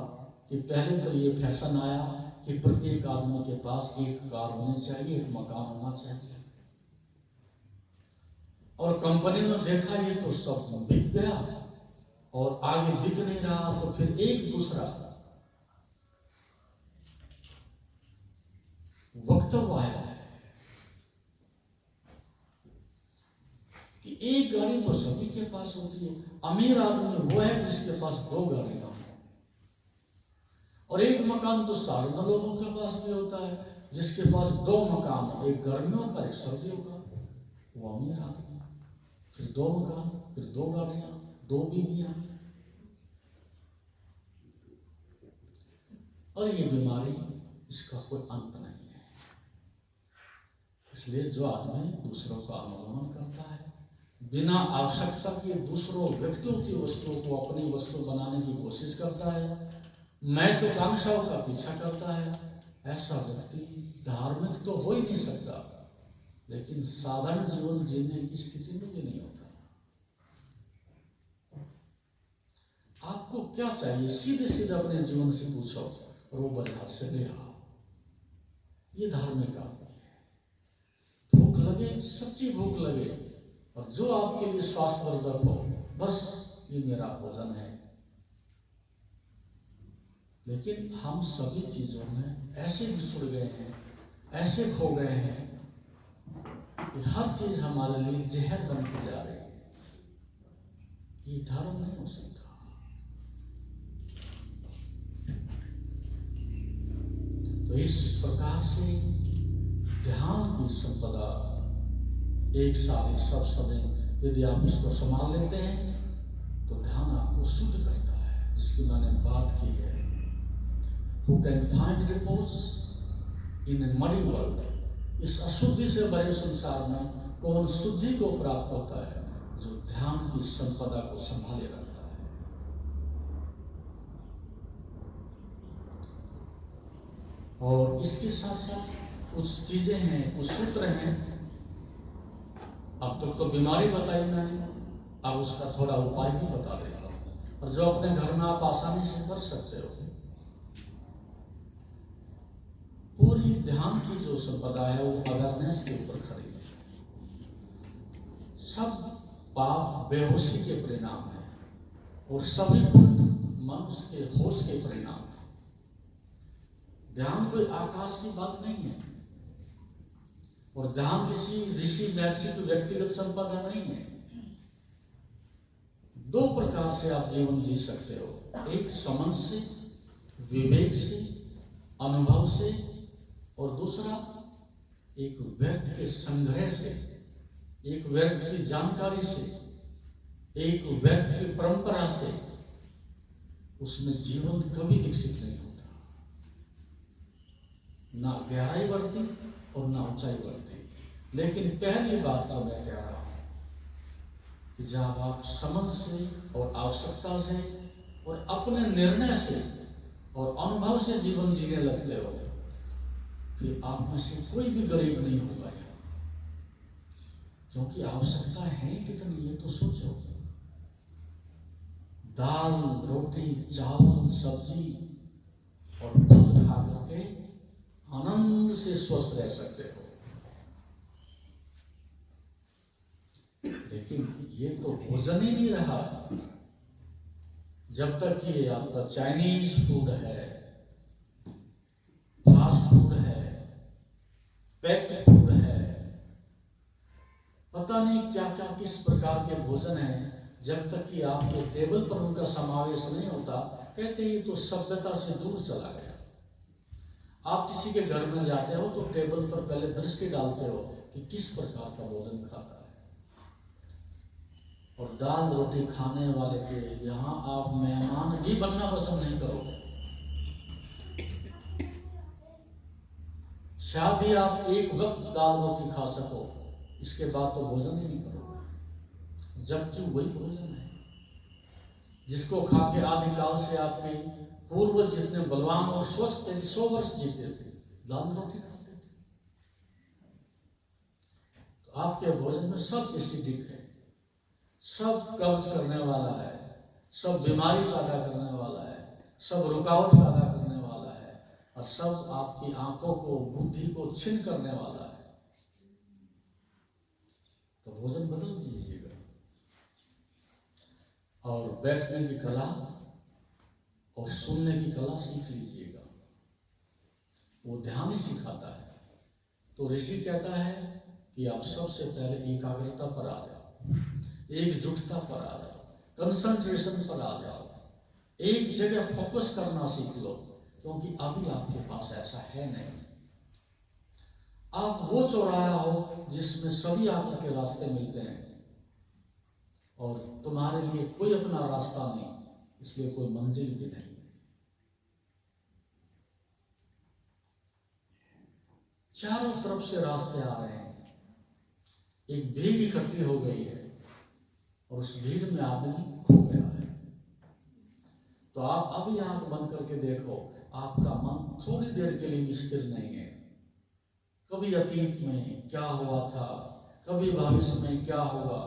कि पहले तो ये फैशन आया कि प्रत्येक आदमी के पास एक कार होनी चाहिए, एक मकान होना चाहिए, और कंपनी ने देखा ये तो सब बिक गया और आगे बिक नहीं रहा, तो फिर एक दूसरा वक्तव्य आया है कि एक गाड़ी तो सभी के पास होती है, अमीर आदमी वो है जिसके पास 2 गाड़ियां हो, और एक मकान तो साधारण लोगों के पास भी होता है जिसके पास 2 मकान हो, एक गर्मियों का एक सर्दियों का, वो अमीर आदमी। फिर 2 मकान, फिर 2 गाड़ियां, 2 बीवियां, और ये बीमारी, इसका कोई अंत नहीं है। इसलिए जो आदमी दूसरों का अवलंबन करता है, बिना आवश्यकता के दूसरों व्यक्तियों की वस्तुओं को अपनी वस्तु बनाने की कोशिश करता है, महत्वाकांक्षाओं का पीछा करता है, ऐसा व्यक्ति धार्मिक तो हो ही नहीं सकता, लेकिन साधारण जीवन जीने की स्थिति में भी नहीं होता। आपको क्या चाहिए? सीधे सीधे अपने जीवन से पूछो, और वो बाजार से ले आओ। ये धार्मिक आदमी है। भूख लगे, सच्ची भूख लगे, और जो आपके लिए स्वास्थ्यवर्धक हो, बस ये मेरा भोजन है। लेकिन हम सभी चीजों में ऐसे बिछुड़ गए हैं, ऐसे खो गए हैं कि हर चीज हमारे लिए जहर बनती जा रही है। ये धर्म नहीं हो सकता। तो इस प्रकार से ध्यान की संपदा एक साल सब समय यदि आप इसको संभाल लेते हैं तो ध्यान आपको शुद्ध करता है, जिसकी मैंने बात की है। Who can find repose in a muddy world? इस अशुद्धि से भरे संसार में कौन शुद्धि को प्राप्त होता है? जो ध्यान की संपदा को संभाले रखता है। और इसके साथ साथ कुछ चीजें हैं, कुछ सूत्र हैं। अब तक तो बीमारी बताई मैंने, अब उसका थोड़ा उपाय भी बता देता हूं, और जो अपने घर में आप आसानी से कर सकते हो। पूरी ध्यान की जो संपदा है वो अवेयरनेस के ऊपर खड़ी है। सब पाप बेहोशी के परिणाम है, और सभी मनुष्य के होश के परिणाम है। ध्यान कोई आकाश की बात नहीं है। और ध्यान किसी ऋषि महर्षि की व्यक्तिगत संपदा नहीं है। दो प्रकार से आप जीवन जी सकते हो, एक समझ से, विवेक से, अनुभव से, और दूसरा एक व्यर्थ के संग्रह से, एक व्यर्थ की जानकारी से, एक व्यर्थ की परंपरा से। उसमें जीवन कभी विकसित नहीं होता, ना गहराई बढ़ती और ना ऊंचाई बढ़ती। लेकिन पहली बात जो मैं कह रहा हूं कि जब आप समझ से और आवश्यकता से और अपने निर्णय से और अनुभव से जीवन जीने लगते हो, फिर आप में से कोई भी गरीब नहीं होगा। क्योंकि आवश्यकता है कितनी, ये तो सोचो। दाल, रोटी, चावल, सब्जी और फल खा करके आनंद से स्वस्थ रह सकते हो, लेकिन ये तो भोजन ही नहीं रहा। जब तक ये आपका चाइनीज फूड है, फास्ट फूड है, पैक्ड फूड है, पता नहीं क्या क्या किस प्रकार के भोजन है, जब तक कि आपके टेबल पर उनका समावेश नहीं होता, कहते ये तो सभ्यता से दूर चला गया। आप किसी के घर में जाते हो तो टेबल पर पहले दृष्टि डालते हो कि किस प्रकार का भोजन खाता है, और दाल रोटी खाने वाले के यहाँ आप मेहमान भी बनना पसंद नहीं करोगे। शायद ही आप एक वक्त दाल रोटी खा सको, इसके बाद तो भोजन ही नहीं करोगे। जबकि वही भोजन है जिसको खा के आदिकाल से आपके पूर्वज जितने बलवान और स्वस्थ थे, 100 वर्ष जीते थे, दाल रोटी खाते थे। तो आपके भोजन में सब एसिडिक है, सब कब्ज करने वाला है, सब बीमारी पैदा करने वाला है, सब रुकावट पैदा करने वाला है, और सब आपकी आंखों को, बुद्धि को छीन करने वाला है। तो भोजन बदल दीजिएगा, और बैठने की कला और सुनने की कला सीख लीजिएगा। वो ध्यान ही सिखाता है। तो ऋषि कहता है कि आप सबसे पहले एकाग्रता पर आ जाओ, एकजुटता पर आ जाओ, कंसंट्रेशन पर आ जाओ, एक जगह फोकस करना सीख लो, क्योंकि अभी आपके पास ऐसा है नहीं। आप वो चौराहा हो जिसमें सभी आकर के रास्ते मिलते हैं, और तुम्हारे लिए कोई अपना रास्ता नहीं, इसलिए कोई मंजिल भी नहीं। चारों तरफ से रास्ते आ रहे हैं, एक भीड़ इकट्ठी हो गई है, और उस भीड़ में आदमी खो गया है। तो आप अभी आंख बंद करके देखो, आपका मन थोड़ी देर के लिए भी स्थिर नहीं है। कभी अतीत में क्या हुआ था, कभी भविष्य में क्या होगा,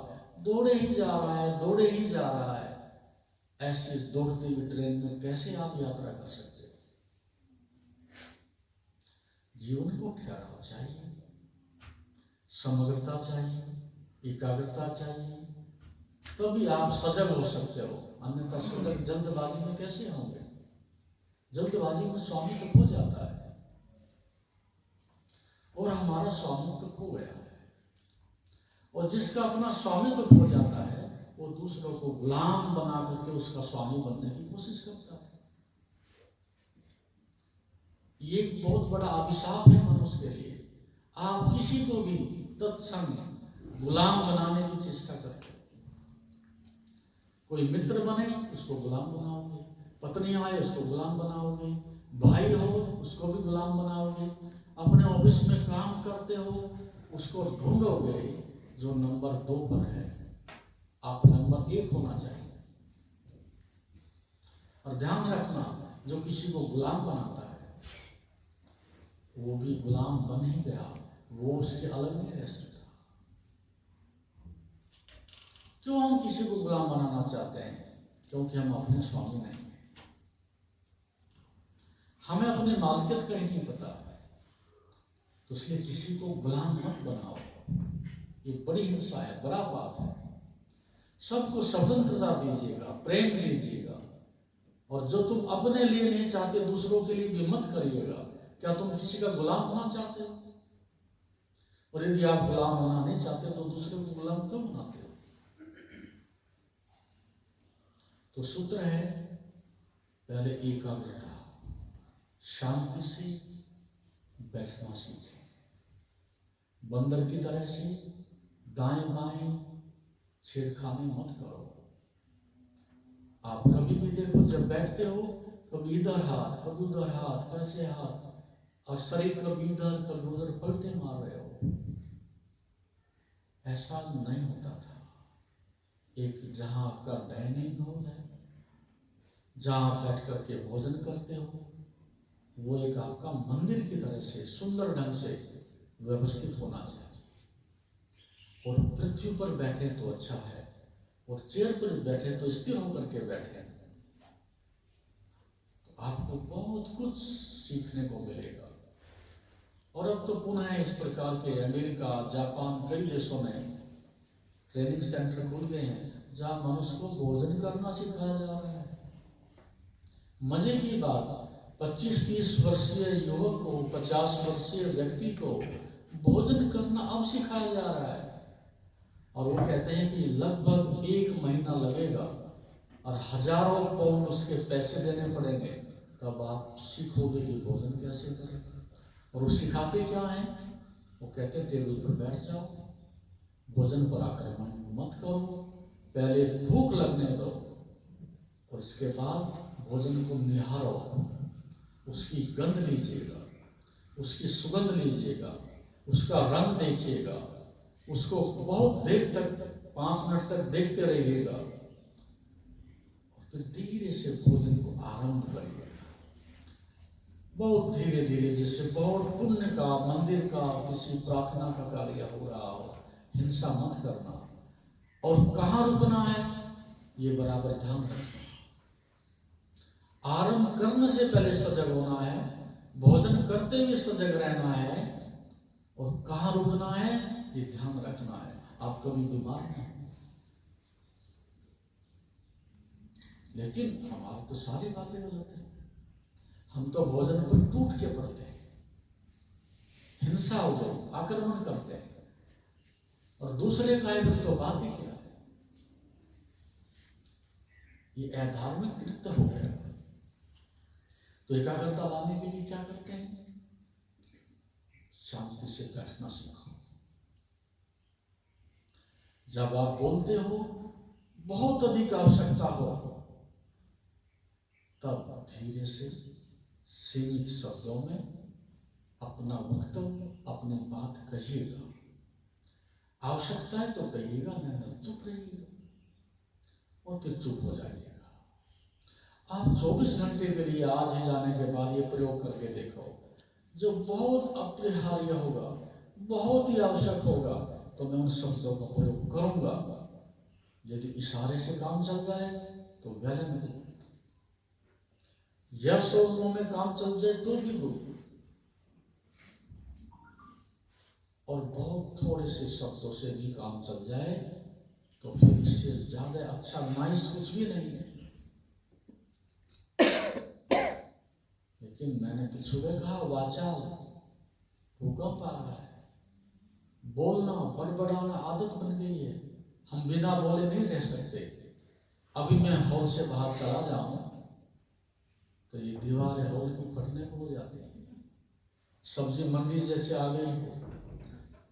दौड़े ही जा रहा है, दौड़े ही जा रहा है। ऐसी दौड़ती हुई ट्रेन में कैसे आप यात्रा कर सकते हो? जीवन को ठहराव चाहिए, समग्रता चाहिए, एकाग्रता चाहिए, तभी आप सजग हो सकते हो। अन्यथा सजग जल्दबाजी में कैसे होंगे? जल्दबाजी में स्वामी तो खो जाता है, और हमारा स्वामी तो खो गया है। और जिसका अपना स्वामी तो खो जाता है, वो दूसरों को गुलाम बना करके उसका स्वामी बनने की कोशिश करता है। ये एक बहुत बड़ा अभिशाप है मनुष्य के लिए। आप किसी को भी तत्संग गुलाम बनाने की चेष्टा करते हो। कोई मित्र बने उसको गुलाम बनाओगे, पत्नी आए उसको गुलाम बनाओगे, भाई हो उसको भी गुलाम बनाओगे, अपने ऑफिस में काम करते हो उसको ढूंढोगे जो नंबर 2 पर है। आप नंबर 1 होना चाहिए। और ध्यान रखना, जो किसी को गुलाम बनाता है वो भी गुलाम बन ही गया, वो उसके अलग नहीं रह सकता। क्यों हम किसी को गुलाम बनाना चाहते हैं? क्योंकि हम अपने स्वामी नहीं हैं, हमें अपनी मालिकियत का ही नहीं पता। तो इसलिए किसी को गुलाम मत बनाओ, ये बड़ी हिंसा है, बड़ा पाप है। सबको स्वतंत्रता दीजिएगा, प्रेम लीजिएगा, और जो तुम अपने लिए नहीं चाहते दूसरों के लिए भी मत करिएगा। क्या तुम किसी का गुलाम होना चाहते हो? और यदि आप गुलाम होना नहीं चाहते तो दूसरे को गुलाम क्यों बनाते हो? तो सूत्र है, पहले एकाग्रता, शांति से बैठना सीखें। बंदर की तरह से दाएं बाएं छेड़खानी मत करो। आप कभी भी देखो, जब बैठते हो कभी इधर हाथ कभी उधर हाथ, कैसे हाथ, और शरीर कभी इधर कभी उधर पलटे मार रहे हो। ऐसा नहीं होता था। एक जहां आपका डाइनिंग हॉल है, जहां बैठ करके भोजन करते हो, वो एक आपका मंदिर की तरह से सुंदर ढंग से व्यवस्थित होना चाहिए। और पृथ्वी पर बैठे तो अच्छा है, और चेयर पर बैठे तो स्थिर होकर के बैठे, तो आपको बहुत कुछ सीखने को मिलेगा। और अब तो पुनः इस प्रकार के अमेरिका, जापान, कई देशों में ट्रेनिंग सेंटर खुल गए हैं, जहां मनुष्य को भोजन करना सिखाया जा रहा है। मजे की बात, 25-30 वर्षीय युवक को, 50 वर्षीय व्यक्ति को भोजन करना अब सिखाया जा रहा है। और वो कहते हैं कि लगभग 1 महीना लगेगा और हजारों पाउंड उसके पैसे देने पड़ेंगे, तब आप सीखोगे कि भोजन कैसे करें। और वो सिखाते क्या है? वो कहते हैं टेबल पर बैठ जाओ, भोजन पर आक्रमण मत करो, पहले भूख लगने दो, और इसके बाद भोजन को निहारो, उसकी गंध लीजिएगा, उसकी सुगंध लीजिएगा, उसका रंग देखिएगा, उसको बहुत देर तक 5 मिनट तक देखते रहिएगा, और फिर धीरे से भोजन को आरंभ करिएगा। बहुत धीरे धीरे, जैसे बहुत पुण्य का, मंदिर का, किसी प्रार्थना का कार्य हो रहा हो। हिंसा मत करना। और कहाँ रुकना है ये बराबर ध्यान रखना। आरंभ करने से पहले सजग होना है, भोजन करते हुए सजग रहना है, और कहाँ रुकना है ये ध्यान रखना है। आप कभी बीमार नहीं होंगे। लेकिन हमारी तो सारी बातें गलत है। हम तो भोजन पर टूट के पड़ते हैं, हिंसा हो गई, आक्रमण करते हैं, और दूसरे का तो बात ही क्या है। ये अधार्मिक कृत्य हो गया। तो एकाग्रता लाने के लिए क्या करते हैं? शांति से बैठना सीखो। जब आप बोलते हो, बहुत अधिक आवश्यकता हो, तब धीरे से सीमित शब्दों में अपना वक्तव्य, अपनी बात कहिएगा। आवश्यकता है तो कहिएगा, नहीं चुप रहिएगा, और फिर चुप हो जाइएगा। आप 24 घंटे के लिए आज ही जाने के बाद ये प्रयोग करके देखो। जो बहुत अपरिहार्य होगा, बहुत ही आवश्यक होगा, तो मैं उन शब्दों का प्रयोग करूंगा। यदि इशारे से काम चल जाए तो गले में गुड, यस और नो में काम चल जाए तो भी गुड, और बहुत थोड़े से शब्दों से भी काम चल जाए तो फिर इससे ज्यादा अच्छा नाइस कुछ भी नहीं है। लेकिन मैंने पिछले कहा, वाचा भूकंप आ रहा है। बोलना, बड़बड़ाना आदत बन गई है। हम बिना बोले नहीं रह सकते। अभी मैं हॉल से बाहर चला जाऊं तो ये दीवारें हॉल की फटने को हो जाती है। सब्जी मंडी जैसे आ गई हो,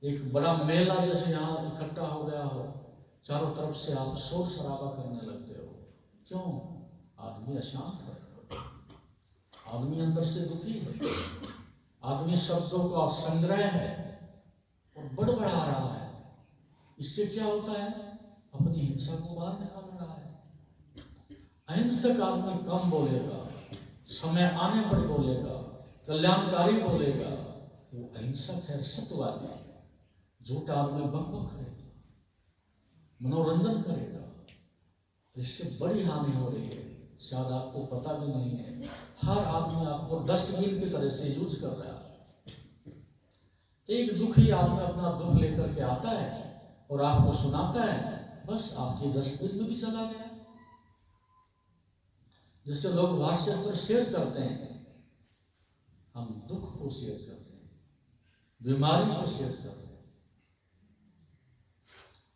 एक बड़ा मेला जैसे यहाँ इकट्ठा हो गया हो, चारों तरफ से आप शोर शराबा करने लगते हो। क्यों? आदमी अशांत है, आदमी अंदर से दुखी है, आदमी शब्दों का संग्रह है और बड़बड़ा रहा है। इससे क्या होता है? अपनी हिंसा को बाहर निकाल रहा है। अहिंसक आदमी कम बोलेगा, समय आने पर बोलेगा, कल्याणकारी बोलेगा, वो अहिंसक है, सत्यवादी है। झूठा आदमी बकबक करेगा, मनोरंजन करेगा, इससे बड़ी हानि हो रही है, शायद आपको पता भी नहीं है। हर आदमी आपको डस्टबिन की तरह से यूज कर रहा है। एक दुखी आदमी अपना दुख लेकर के आता है और आपको सुनाता है, बस आपकी डस्टबिन में भी चला गया। जैसे लोग व्हाट्सएप पर शेयर करते हैं, हम दुख को शेयर कर रहे हैं, बीमारी को शेयर कर रहे हैं,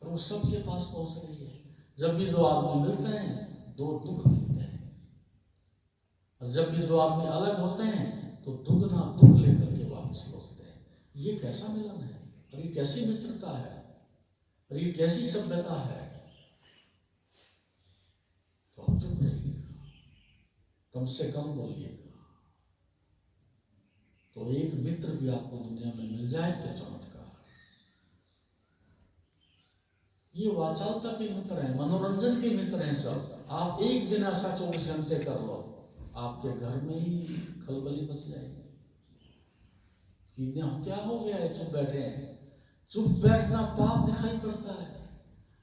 और वो सबके पास पहुंच रही है। जब भी दो आदमी मिलते हैं, दो दुख मिलते हैं, और जब भी दो आदमी अलग होते हैं तो दुगना दुख लेकर के वापस लौटते हैं। ये कैसा मिलन है, और ये कैसी मित्रता है, और ये कैसी सभ्यता है। तो आप चुप रहिएगा, कम से कम बोलिएगा। तो एक मित्र भी आपको दुनिया में मिल जाए तो चमत्कार। ये वाचालता के मित्र हैं, मनोरंजन के मित्र हैं सब। आप एक दिन ऐसा 24 घंटे कर लो, आपके घर में ही खलबली मच जाएगी। हम क्या हो गया है, चुप बैठे हैं। चुप बैठना पाप दिखाई पड़ता है,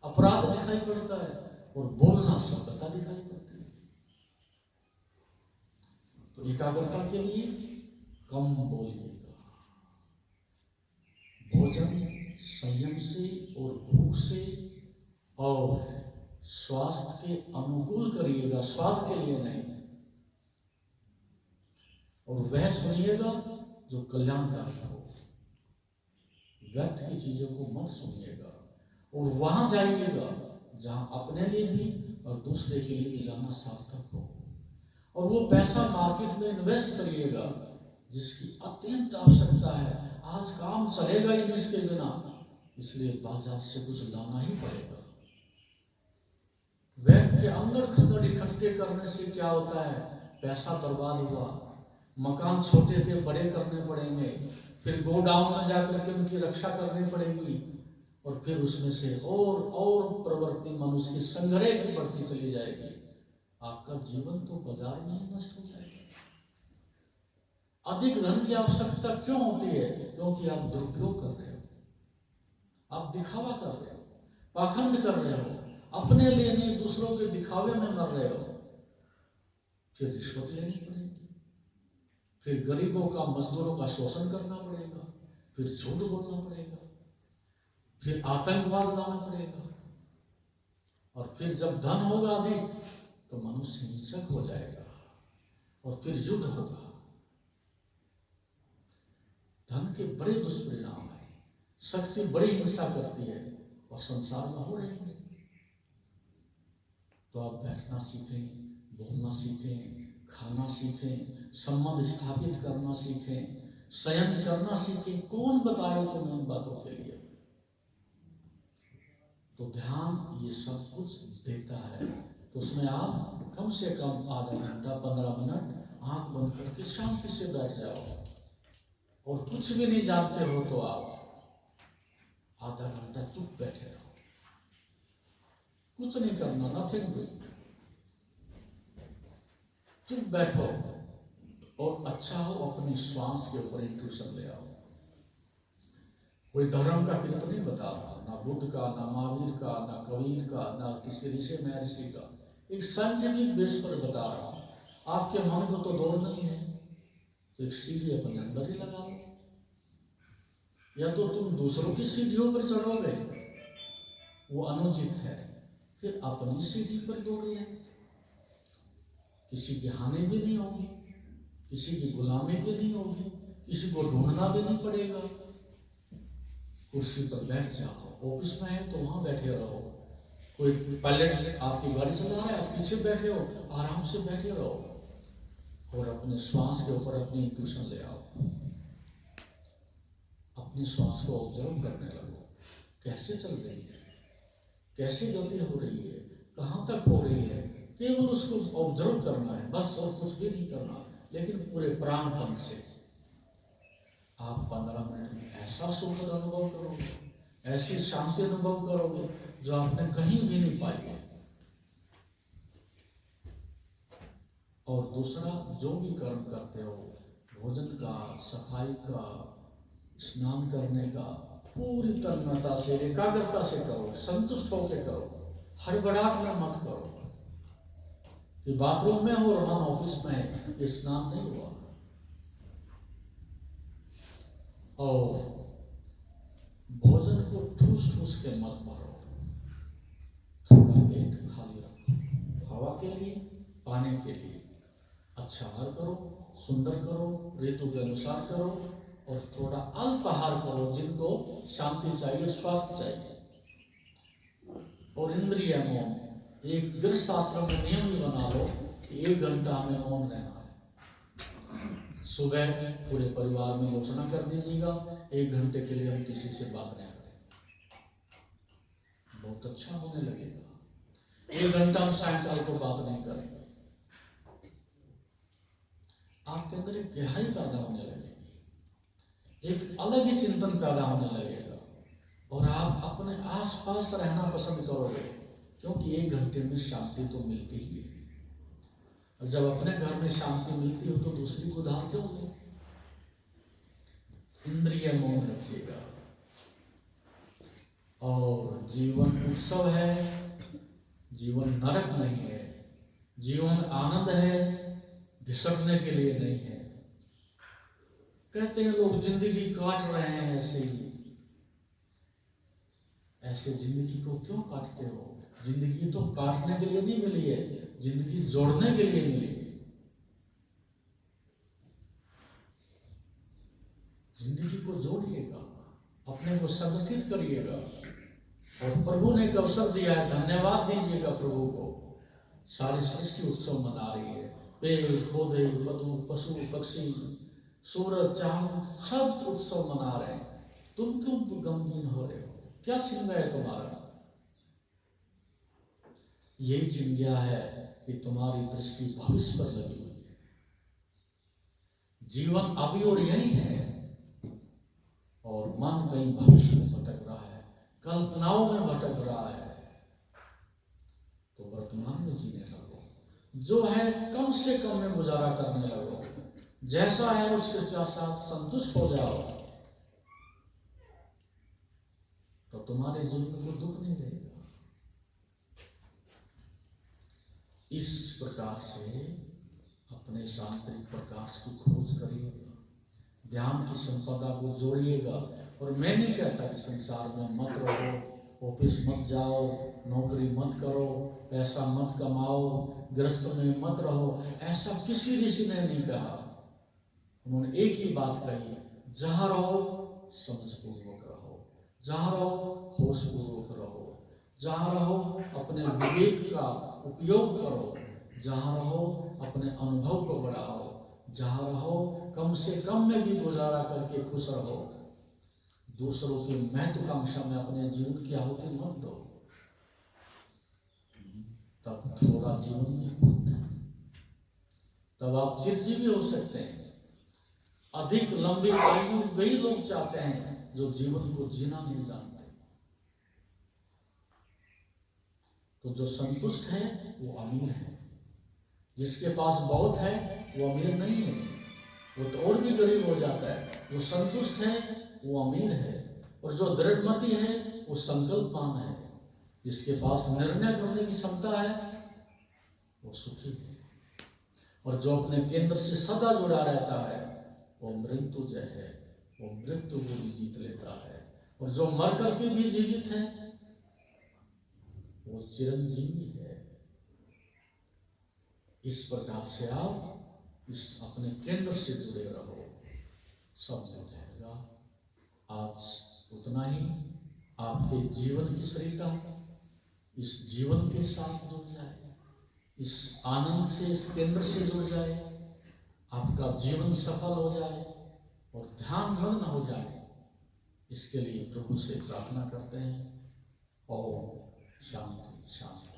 अपराध दिखाई पड़ता है, और बोलना सभ्यता दिखाई पड़ती है। तो एकाग्रता के लिए कम बोलिएगा। भोजन संयम से और भूख से और स्वास्थ्य के अनुकूल करिएगा, स्वाद के लिए नहीं। और वह सुनिएगा जो कल्याणकारी हो, व्यर्थ की चीजों को मत सुनिएगा। और वहां जाइएगा जहां अपने लिए भी और दूसरे के लिए भी जाना सार्थक हो। और वो पैसा मार्केट में इन्वेस्ट करिएगा जिसकी अत्यंत आवश्यकता है। आज काम चलेगा ही नहीं इसके बिना, इसलिए बाजार से कुछ लाना ही पड़ेगा। व्यर्थ के अंदर खंडर इकट्ठे करने से क्या होता है, पैसा बर्बाद हुआ। मकान छोटे थे, बड़े करने पड़ेंगे, फिर गोडाउन में जाकर के उनकी रक्षा करनी पड़ेगी, और फिर उसमें से और प्रवृत्ति मनुष्य की संग्रह की बढ़ती चली जाएगी। आपका जीवन तो बाजार में ही नष्ट हो जाएगा। अधिक धन की आवश्यकता क्यों होती है? क्योंकि आप दुरुपयोग कर रहे हो, आप दिखावा कर रहे हो, पाखंड कर रहे हो, अपने लिए नहीं दूसरों के दिखावे में मर रहे हो। फिर रिश्वत लेनी पड़ेगी, फिर गरीबों का, मजदूरों का शोषण करना पड़ेगा, फिर झूठ बोलना पड़ेगा, फिर आतंकवाद लाना पड़ेगा, और फिर जब धन होगा अधिक तो मनुष्य हिंसक हो जाएगा, और फिर युद्ध होगा। धन के बड़े दुष्परिणाम है। शक्ति बड़ी हिंसा करती है, और संसार में हो रहे हैं। तो आप बैठना सीखें, बोलना सीखें, खाना सीखें, संबंध स्थापित करना सीखें, संयम करना सीखें। कौन बताए तुम्हें इन बातों के लिए? तो ध्यान ये सब कुछ देता है। तो उसमें आप कम से कम आधा घंटा 15 मिनट आंख बंद करके शांति से बैठ जाओ। और कुछ भी नहीं जानते हो तो आप आधा घंटा चुप बैठे रहो, कुछ नहीं करना, नथिंग डूइंग। चुप बैठो, और अच्छा हो अपनी श्वास के ऊपर इंट्यूशन ले आओ। कोई धर्म का कीर्तन नहीं बता रहा, ना बुद्ध का, ना महावीर का, ना कबीर का, ना किसी ऋषि महर्षि का। एक साइंटिफिक बेस पर बता रहा हूं। आपके मन को तो दौड़ना ही है, तो एक सीढ़ी अपने अंदर ही लगा लो। या तो तुम दूसरों की सीढ़ियों पर चढ़ोगे, वो अनुचित है, फिर अपनी सीढ़ी पर दौड़ ले। किसी की हानि भी नहीं होगी, किसी की गुलामी भी नहीं होगी, किसी को ढूंढना भी नहीं पड़ेगा। कुर्सी पर बैठ जाओ, ऑफिस में है तो वहां बैठे रहो। कोई पायलट आपकी गाड़ी चला रहा है, आप पीछे बैठे हो, आराम से बैठे रहो, और अपने श्वास के ऊपर अपनी इंट्यूशन ले आओ। अपनी श्वास को ऑब्जर्व करने लगो, कैसे चल रही है, कैसे गति हो रही है, कहाँ तक हो रही है। केवल उसको ऑब्जर्व करना है बस, और कुछ भी नहीं करना। लेकिन पूरे प्राणपन से आप 15 मिनट में ऐसा सुख अनुभव करोगे, ऐसी शांति अनुभव करोगे जो आपने कहीं भी नहीं पाई है। और दूसरा, जो भी कर्म करते हो, भोजन का, सफाई का, स्नान करने का, पूरी तन्मयता से, एकाग्रता से करो, संतुष्ट होकर करो, हड़बड़ाहट में मत करो कि बाथरूम में हो और मन ऑफिस में है, ये स्नान नहीं हुआ। और भोजन को ठूस ठूस के मत मारो, थोड़ा पेट खाली रखो, हवा के लिए, पानी के लिए। अच्छा आहार करो, सुंदर करो, ऋतु के अनुसार करो, और थोड़ा अल्प आहार करो जिनको शांति चाहिए, स्वास्थ्य चाहिए। और इंद्रिय मौन। एक गृहस्थ आश्रम में नियम भी बना लो कि 1 घंटा हमें मौन रहना है। सुबह पूरे परिवार में घोषणा कर दीजिएगा 1 घंटे के लिए हम किसी से बात नहीं करेंगे। बहुत अच्छा होने लगेगा। 1 घंटा हम सायंकाल को बात नहीं करेंगे। आपके अंदर एक गहराई पैदा होने लगेगी, एक अलग ही चिंतन पैदा होने लगेगा और आप अपने आसपास रहना पसंद करोगे, क्योंकि 1 घंटे में शांति तो मिलती ही है। और जब अपने घर में शांति मिलती हो तो दूसरी को उधार क्यों ले। इंद्रिय मौन रखिएगा। और जीवन उत्सव है, जीवन नरक नहीं है। जीवन आनंद है, घिसटने के लिए नहीं है। कहते हैं लोग जिंदगी काट रहे हैं ऐसे ही। ऐसे जिंदगी को क्यों काटते हो? जिंदगी तो काटने के लिए नहीं मिली है, जिंदगी जोड़ने के लिए मिली है। जिंदगी को जोड़िएगा, अपने को संगठित करिएगा। और प्रभु ने एक अवसर दिया है, धन्यवाद दीजिएगा प्रभु को। सारी सृष्टि उत्सव मना रही है। पेड़ पौधे, पशु पक्षी, सूरज चांद सब उत्सव मना रहे हैं। तुम क्यों गमगीन हो रहे हो? क्या छिन गया तुम्हारा? यही छिन गया है कि तुम्हारी दृष्टि भविष्य पर लगी हुई है। जीवन अभी और यही है और मन कहीं भविष्य में भटक रहा है, कल्पनाओं में भटक रहा है। तो वर्तमान में जीने लगो, जो है कम से कम में गुजारा करने लगो। जैसा है उससे क्या साथ संतुष्ट हो जाओ, तो तुम्हारे जीवन को दुख नहीं रहेगा। इस प्रकार से अपने सांत्रिक प्रकाश की खोज करिएगा, ध्यान की संपदा को जोड़िएगा। और मैं नहीं कहता कि संसार में मत रहो, ऑफिस मत जाओ, नौकरी मत करो, पैसा मत कमाओ, गृहस्थ में मत रहो। ऐसा किसी ऋषि ने नहीं कहा। उन्होंने एक ही बात कही, जहां रहो समझपूर्वक रहो, जहां रहो होशपूर्वक रहो, जहां रहो अपने विवेक का उपयोग करो, जहां रहो अपने अनुभव को बढ़ाओ, जहां रहो कम से कम में भी गुजारा करके खुश रहो। दूसरों की महत्वाकांक्षा में अपने जीवन की आहुति मत दो, तब थोड़ा जीवन में भूलते हैं, तब आप चिरजीवी हो सकते हैं। अधिक लंबी आयु वही लोग चाहते हैं जो जीवन को जीना नहीं जानते। तो जो संतुष्ट है वो अमीर है, जिसके पास बहुत है वो अमीर नहीं है, वो तो और भी गरीब हो जाता है। जो संतुष्ट है वो अमीर है, और जो दृढ़मति है वो संकल्पवान है। जिसके पास निर्णय करने की क्षमता है वो सुखी है, और जो अपने केंद्र से सदा जुड़ा रहता है वो मृत्युंजय है, वो मृत्यु को भी जीत लेता है। और जो मर करके भी जीवित है वो चिरंजीवी है। इस प्रकार से आप इस अपने केंद्र से जुड़े रहो, सब हो जाएगा। आज उतना ही। आपके जीवन की सरिता इस जीवन के साथ जुड़ जाए, इस आनंद से, इस केंद्र से जुड़ जाए, आपका जीवन सफल हो जाए और ध्यान मग्न हो जाए। इसके लिए प्रभु से प्रार्थना करते हैं। ओम शांति शांति।